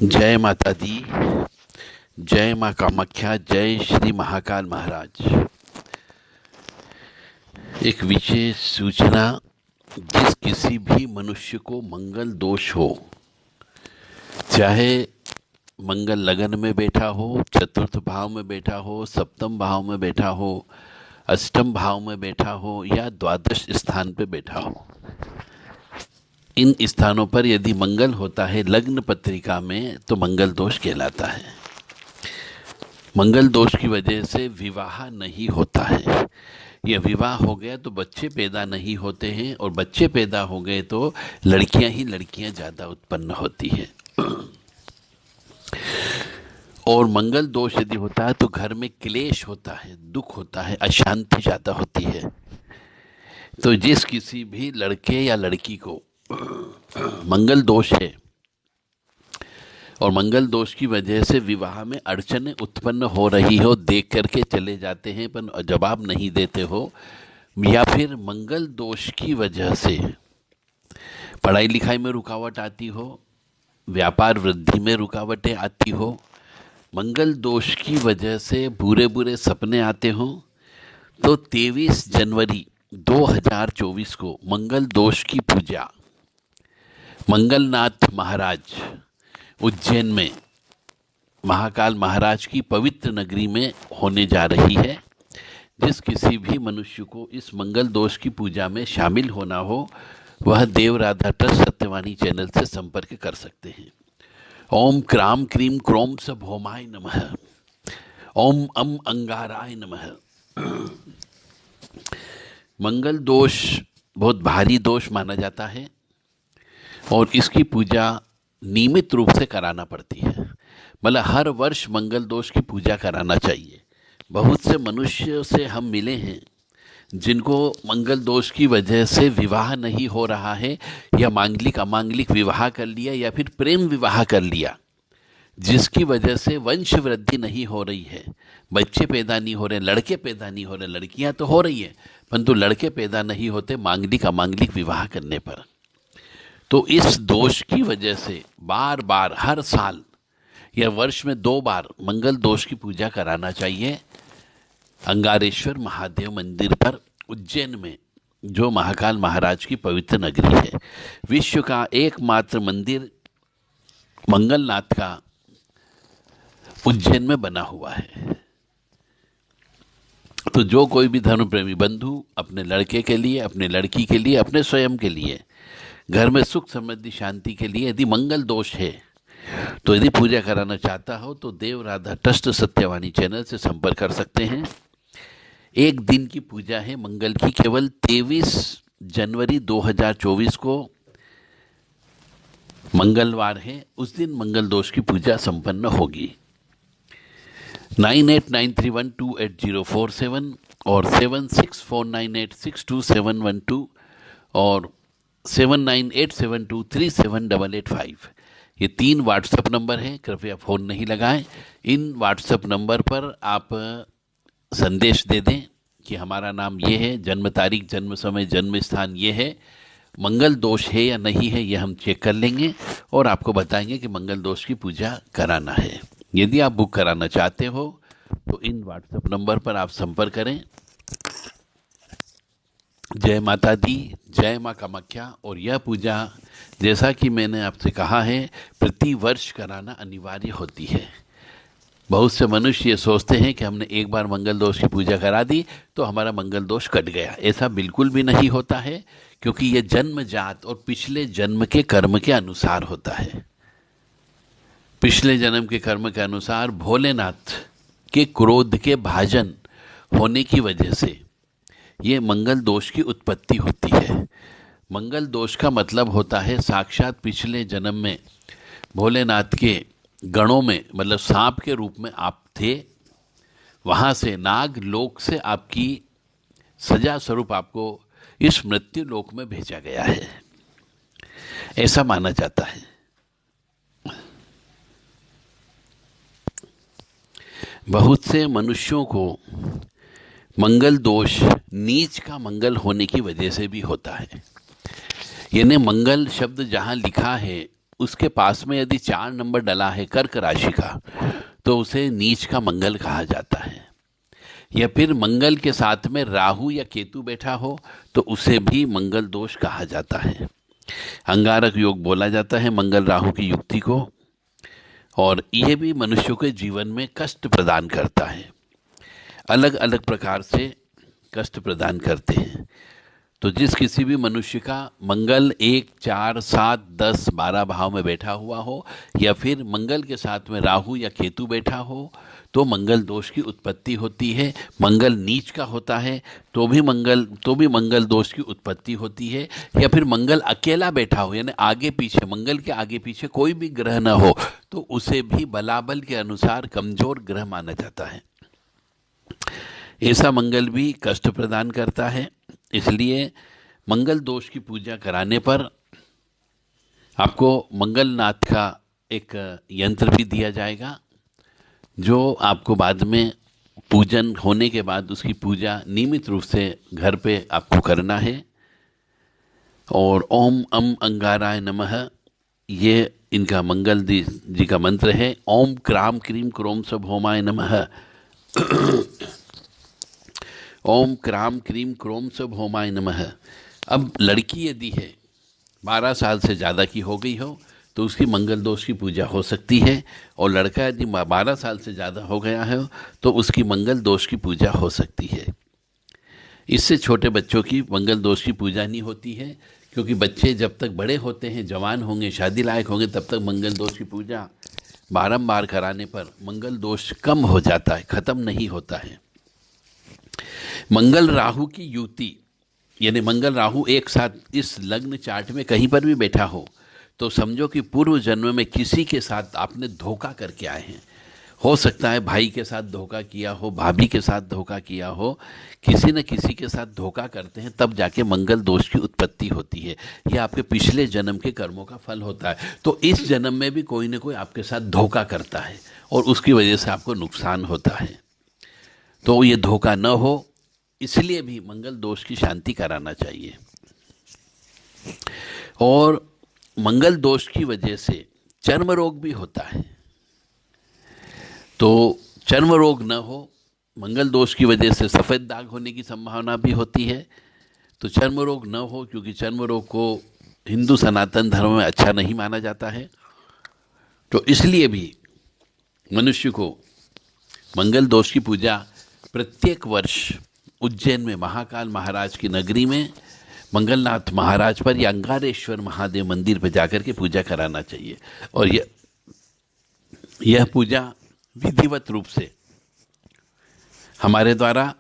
जय माता दी। जय माँ कामाख्या। जय श्री महाकाल महाराज। एक विशेष सूचना। जिस किसी भी मनुष्य को मंगल दोष हो, चाहे मंगल लगन में बैठा हो, चतुर्थ भाव में बैठा हो, सप्तम भाव में बैठा हो, अष्टम भाव में बैठा हो या द्वादश स्थान पे बैठा हो, इन स्थानों पर यदि मंगल होता है लग्न पत्रिका में तो मंगल दोष कहलाता है। मंगल दोष की वजह से विवाह नहीं होता है। यह विवाह हो गया तो बच्चे पैदा नहीं होते हैं, और बच्चे पैदा हो गए तो लड़कियां ही लड़कियां ज़्यादा उत्पन्न होती हैं। और मंगल दोष यदि होता है तो घर में क्लेश होता है, दुख होता है, अशांति ज़्यादा होती है। तो जिस किसी भी लड़के या लड़की को मंगल दोष है और मंगल दोष की वजह से विवाह में अड़चनें उत्पन्न हो रही हो, देख करके चले जाते हैं पर जवाब नहीं देते हो, या फिर मंगल दोष की वजह से पढ़ाई लिखाई में रुकावट आती हो, व्यापार वृद्धि में रुकावटें आती हो, मंगल दोष की वजह से बुरे बुरे सपने आते हो, तो 23 जनवरी 2024 को मंगल दोष की पूजा मंगलनाथ महाराज उज्जैन में महाकाल महाराज की पवित्र नगरी में होने जा रही है। जिस किसी भी मनुष्य को इस मंगल दोष की पूजा में शामिल होना हो, वह देव राधा ट्रस्ट सत्यवाणी चैनल से संपर्क कर सकते हैं। ओम क्राम क्रीम क्रोम स भौमाय नमः। ओम अम अंगाराय नमः। मंगल दोष बहुत भारी दोष माना जाता है और इसकी पूजा नियमित रूप से कराना पड़ती है। मतलब हर वर्ष मंगल दोष की पूजा कराना चाहिए। बहुत से मनुष्य से हम मिले हैं जिनको मंगल दोष की वजह से विवाह नहीं हो रहा है, या मांगलिक अमांगलिक विवाह कर लिया या फिर प्रेम विवाह कर लिया, जिसकी वजह से वंश वृद्धि नहीं हो रही है, बच्चे पैदा नहीं हो रहे, लड़के पैदा नहीं हो रहे, लड़कियां तो हो रही है परंतु लड़के पैदा नहीं होते मांगलिक अमांगलिक विवाह करने पर। तो इस दोष की वजह से बार बार हर साल या वर्ष में 2 बार मंगल दोष की पूजा कराना चाहिए अंगारेश्वर महादेव मंदिर पर उज्जैन में, जो महाकाल महाराज की पवित्र नगरी है। विश्व का एकमात्र मंदिर मंगलनाथ का उज्जैन में बना हुआ है। तो जो कोई भी धर्म प्रेमी बंधु अपने लड़के के लिए, अपने लड़की के लिए, अपने स्वयं के लिए, घर में सुख समृद्धि शांति के लिए यदि मंगल दोष है, तो यदि पूजा कराना चाहता हो तो देव राधा ट्रस्ट सत्यवाणी चैनल से संपर्क कर सकते हैं। एक दिन की पूजा है मंगल की, केवल 23 जनवरी 2024 को मंगलवार है, उस दिन मंगल दोष की पूजा संपन्न होगी। 9893128047 और 7649862712 और 7987237885, ये 3 व्हाट्सएप नंबर हैं। कृपया फ़ोन नहीं लगाएं। इन व्हाट्सएप नंबर पर आप संदेश दे दें कि हमारा नाम ये है, जन्म तारीख, जन्म समय, जन्म स्थान ये है, मंगल दोष है या नहीं है ये हम चेक कर लेंगे और आपको बताएंगे कि मंगल दोष की पूजा कराना है। यदि आप बुक कराना चाहते हो तो इन व्हाट्सएप नंबर पर आप संपर्क करें। जय माता दी। जय माँ कामाख्या। और यह पूजा, जैसा कि मैंने आपसे कहा है, प्रति वर्ष कराना अनिवार्य होती है। बहुत से मनुष्य ये सोचते हैं कि हमने एक बार मंगल दोष की पूजा करा दी तो हमारा मंगल दोष कट गया। ऐसा बिल्कुल भी नहीं होता है, क्योंकि ये जन्म जात और पिछले जन्म के कर्म के अनुसार होता है। पिछले जन्म के कर्म के अनुसार भोलेनाथ के क्रोध के भाजन होने की वजह से ये मंगल दोष की उत्पत्ति होती है। मंगल दोष का मतलब होता है साक्षात पिछले जन्म में भोलेनाथ के गणों में, मतलब सांप के रूप में आप थे, वहाँ से नाग लोक से आपकी सजा स्वरूप आपको इस मृत्यु लोक में भेजा गया है, ऐसा माना जाता है। बहुत से मनुष्यों को मंगल दोष नीच का मंगल होने की वजह से भी होता है। यानी मंगल शब्द जहाँ लिखा है उसके पास में यदि 4 नंबर डला है कर्क राशि का, तो उसे नीच का मंगल कहा जाता है। या फिर मंगल के साथ में राहु या केतु बैठा हो तो उसे भी मंगल दोष कहा जाता है। अंगारक योग बोला जाता है मंगल राहु की युक्ति को, और यह भी मनुष्यों के जीवन में कष्ट प्रदान करता है, अलग अलग प्रकार से कष्ट प्रदान करते हैं। तो जिस किसी भी मनुष्य का मंगल 1, 4, 7, 10, 12 भाव में बैठा हुआ हो, या फिर मंगल के साथ में राहु या केतु बैठा हो, तो मंगल दोष की उत्पत्ति होती है। मंगल नीच का होता है तो भी मंगल दोष की उत्पत्ति होती है। या फिर मंगल अकेला बैठा हो, यानी आगे पीछे, मंगल के आगे पीछे कोई भी ग्रह न हो, तो उसे भी बलाबल के अनुसार कमजोर ग्रह माना जाता है। ऐसा मंगल भी कष्ट प्रदान करता है। इसलिए मंगल दोष की पूजा कराने पर आपको मंगलनाथ का एक यंत्र भी दिया जाएगा, जो आपको बाद में पूजन होने के बाद उसकी पूजा नियमित रूप से घर पे आपको करना है। और ओम अम अंगाराय नमः, ये इनका मंगल जी का मंत्र है। ओम क्राम क्रीम क्रोम सभौमाय नमः। ओम क्राम क्रीम क्रोम सभौमाय नमः। अब लड़की यदि है 12 साल से ज़्यादा की हो गई हो तो उसकी मंगल दोष की पूजा हो सकती है, और लड़का यदि 12 साल से ज़्यादा हो गया है तो उसकी मंगल दोष की पूजा हो सकती है। इससे छोटे बच्चों की मंगल दोष की पूजा नहीं होती है, क्योंकि बच्चे जब तक बड़े होते हैं, जवान होंगे, शादी लायक होंगे, तब तक मंगल दोष की पूजा बारंबार कराने पर मंगल दोष कम हो जाता है, ख़त्म नहीं होता है। मंगल राहु की युति, यानी मंगल राहु एक साथ इस लग्न चार्ट में कहीं पर भी बैठा हो तो समझो कि पूर्व जन्म में किसी के साथ आपने धोखा करके आए हैं। हो सकता है भाई के साथ धोखा किया हो, भाभी के साथ धोखा किया हो, किसी न किसी के साथ धोखा करते हैं, तब जाके मंगल दोष की उत्पत्ति होती है। यह आपके पिछले जन्म के कर्मों का फल होता है। तो इस जन्म में भी कोई न कोई आपके साथ धोखा करता है और उसकी वजह से आपको नुकसान होता है। तो ये धोखा न हो, इसलिए भी मंगल दोष की शांति कराना चाहिए। और मंगल दोष की वजह से चर्म रोग भी होता है। तो चर्म रोग न हो, मंगल दोष की वजह से सफ़ेद दाग होने की संभावना भी होती है। तो चर्म रोग न हो, क्योंकि चर्म रोग को हिंदू सनातन धर्म में अच्छा नहीं माना जाता है। तो इसलिए भी मनुष्य को मंगल दोष की पूजा प्रत्येक वर्ष उज्जैन में महाकाल महाराज की नगरी में मंगलनाथ महाराज पर या अंगारेश्वर महादेव मंदिर पर जाकर के पूजा कराना चाहिए। और यह पूजा विधिवत रूप से हमारे द्वारा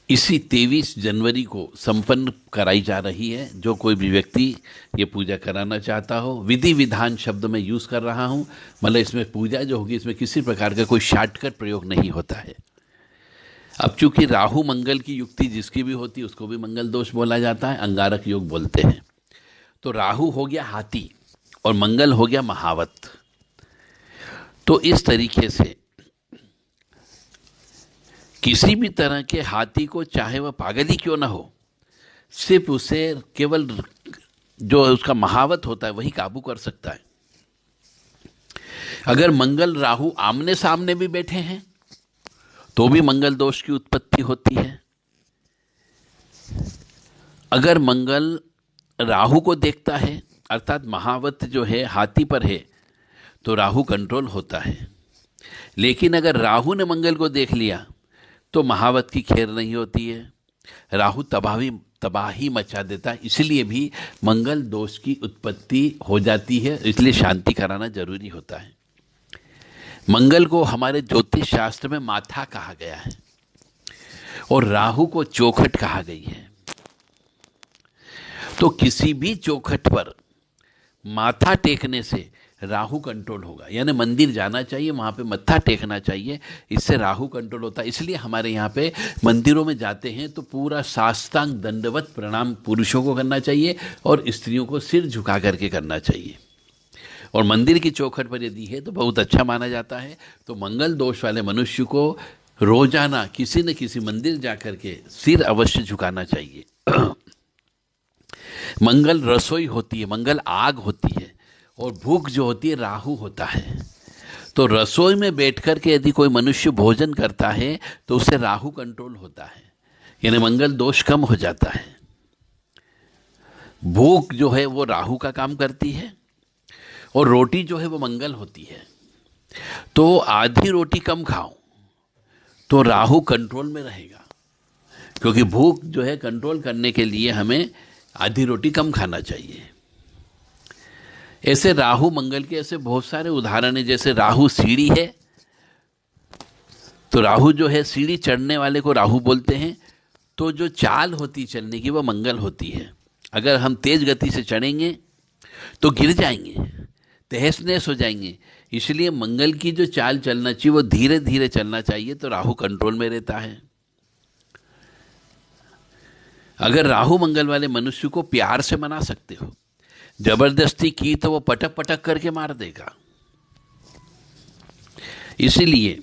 इसी 23 जनवरी को संपन्न कराई जा रही है। जो कोई भी व्यक्ति ये पूजा कराना चाहता हो, विधि विधान शब्द मैं यूज़ कर रहा हूँ, मतलब इसमें पूजा जो होगी इसमें किसी प्रकार का कोई शॉर्टकट प्रयोग नहीं होता है। अब चूंकि राहु मंगल की युक्ति जिसकी भी होती है उसको भी मंगल दोष बोला जाता है, अंगारक योग बोलते हैं। तो राहु हो गया हाथी और मंगल हो गया महावत। तो इस तरीके से किसी भी तरह के हाथी को, चाहे वह पागल ही क्यों ना हो, सिर्फ उसे केवल जो उसका महावत होता है वही काबू कर सकता है। अगर मंगल राहु आमने सामने भी बैठे हैं तो भी मंगल दोष की उत्पत्ति होती है। अगर मंगल राहु को देखता है, अर्थात महावत जो है हाथी पर है, तो राहु कंट्रोल होता है। लेकिन अगर राहु ने मंगल को देख लिया तो महावत की खैर नहीं होती है, राहु तबाही मचा देता है। इसलिए भी मंगल दोष की उत्पत्ति हो जाती है, इसलिए शांति कराना जरूरी होता है। मंगल को हमारे ज्योतिष शास्त्र में माथा कहा गया है और राहु को चौखट कहा गई है। तो किसी भी चौखट पर माथा टेकने से राहु कंट्रोल होगा, यानी मंदिर जाना चाहिए, वहाँ पे मत्था टेकना चाहिए, इससे राहु कंट्रोल होता है। इसलिए हमारे यहाँ पे मंदिरों में जाते हैं तो पूरा साष्टांग दंडवत प्रणाम पुरुषों को करना चाहिए और स्त्रियों को सिर झुका करके करना चाहिए। और मंदिर की चौखट पर यदि है तो बहुत अच्छा माना जाता है। तो मंगल दोष वाले मनुष्य को रोजाना किसी न किसी मंदिर जाकर के सिर अवश्य झुकाना चाहिए। मंगल रसोई होती है, मंगल आग होती है, और भूख जो होती है राहु होता है। तो रसोई में बैठ कर के यदि कोई मनुष्य भोजन करता है तो उससे राहु कंट्रोल होता है, यानी मंगल दोष कम हो जाता है। भूख जो है वो राहु का काम करती है और रोटी जो है वो मंगल होती है। तो आधी रोटी कम खाओ तो राहु कंट्रोल में रहेगा, क्योंकि भूख जो है कंट्रोल करने के लिए हमें आधी रोटी कम खाना चाहिए। ऐसे राहु मंगल के ऐसे बहुत सारे उदाहरण हैं। जैसे राहु सीढ़ी है, तो राहु जो है सीढ़ी चढ़ने वाले को राहु बोलते हैं। तो जो चाल होती चलने की वो मंगल होती है। अगर हम तेज गति से चढ़ेंगे तो गिर जाएंगे, तहस नहस हो जाएंगे। इसलिए मंगल की जो चाल चलना चाहिए वो धीरे धीरे चलना चाहिए, तो राहु कंट्रोल में रहता है। अगर राहु मंगल वाले मनुष्य को प्यार से मना सकते हो, जबरदस्ती की तो वो पटक पटक करके मार देगा। इसीलिए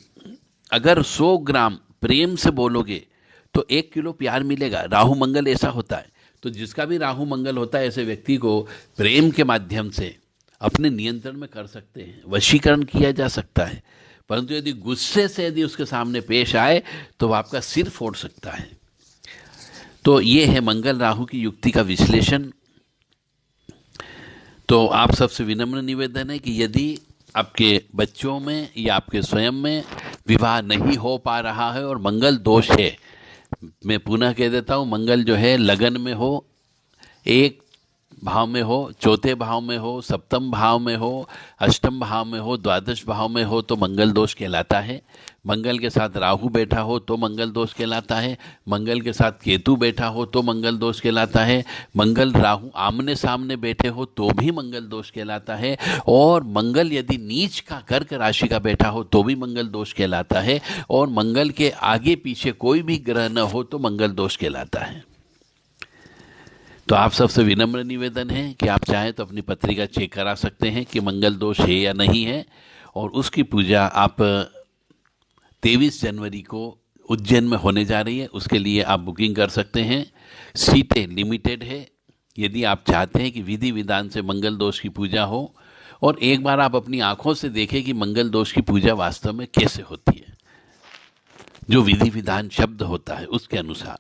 अगर 100 ग्राम प्रेम से बोलोगे तो 1 किलो प्यार मिलेगा। राहु मंगल ऐसा होता है। तो जिसका भी राहु मंगल होता है, ऐसे व्यक्ति को प्रेम के माध्यम से अपने नियंत्रण में कर सकते हैं, वशीकरण किया जा सकता है। परंतु यदि गुस्से से यदि उसके सामने पेश आए तो वह आपका सिर फोड़ सकता है। तो ये है मंगल राहु की युक्ति का विश्लेषण। तो आप सबसे विनम्र निवेदन है कि यदि आपके बच्चों में या आपके स्वयं में विवाह नहीं हो पा रहा है और मंगल दोष है, मैं पुनः कह देता हूँ, मंगल जो है लगन में हो, 1 भाव में हो, 4थे भाव में हो, 7म भाव में हो, 8म भाव में हो, 12 भाव में हो तो मंगल दोष कहलाता है। मंगल के साथ राहु बैठा हो तो मंगल दोष कहलाता है। मंगल के साथ केतु बैठा हो तो मंगल दोष कहलाता है। मंगल राहु आमने सामने बैठे हो तो भी मंगल दोष कहलाता है। और मंगल यदि नीच का कर्क राशि का बैठा हो तो भी मंगल दोष कहलाता है। और मंगल के आगे पीछे कोई भी ग्रह न हो तो मंगल दोष कहलाता है। तो आप सबसे विनम्र निवेदन है कि आप चाहें तो अपनी पत्रिका चेक करा सकते हैं कि मंगल दोष है या नहीं है, और उसकी पूजा आप 23 जनवरी को उज्जैन में होने जा रही है। उसके लिए आप बुकिंग कर सकते हैं। सीटें लिमिटेड है। यदि आप चाहते हैं कि विधि विधान से मंगल दोष की पूजा हो और एक बार आप अपनी आंखों से देखें कि मंगल दोष की पूजा वास्तव में कैसे होती है, जो विधि विधान शब्द होता है उसके अनुसार,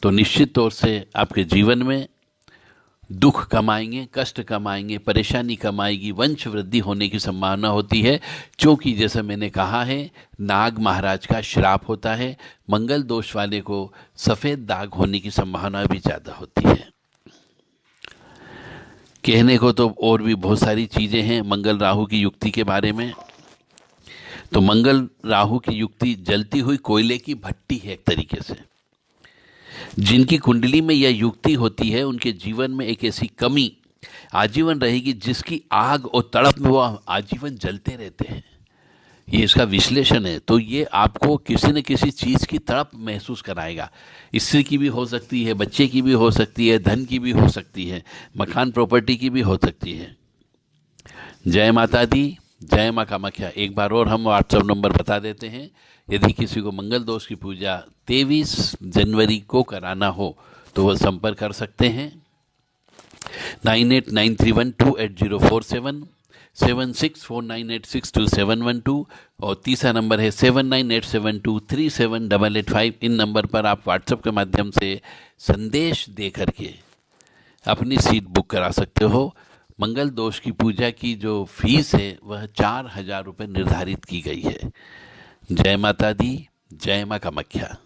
तो निश्चित तौर से आपके जीवन में दुख कम आएंगे, कष्ट कम आएंगे, परेशानी कम आएगी, वंश वृद्धि होने की संभावना होती है। क्योंकि जैसे मैंने कहा है, नाग महाराज का श्राप होता है। मंगल दोष वाले को सफ़ेद दाग होने की संभावना भी ज़्यादा होती है। कहने को तो और भी बहुत सारी चीज़ें हैं मंगल राहु की युक्ति के बारे में। तो मंगल राहु की युक्ति जलती हुई कोयले की भट्टी है एक तरीके से। जिनकी कुंडली में यह युक्ति होती है उनके जीवन में एक ऐसी कमी आजीवन रहेगी जिसकी आग और तड़प में वो आजीवन जलते रहते हैं। ये इसका विश्लेषण है। तो ये आपको किसी न किसी चीज़ की तड़प महसूस कराएगा। स्त्री की भी हो सकती है, बच्चे की भी हो सकती है, धन की भी हो सकती है, मकान प्रॉपर्टी की भी हो सकती है। जय माता दी, जय माँ कामाख्या। एक बार और हम व्हाट्सएप नंबर बता देते हैं। यदि किसी को मंगल दोष की पूजा 23 जनवरी को कराना हो तो वह संपर्क कर सकते हैं 9893128047, 7649862712 और तीसरा नंबर है 7987237885। इन नंबर पर आप व्हाट्सएप के माध्यम से संदेश दे करके अपनी सीट बुक करा सकते हो। मंगल दोष की पूजा की जो फीस है वह 4000 रुपये निर्धारित की गई है। जय माता दी, जय माँ कामाख्या।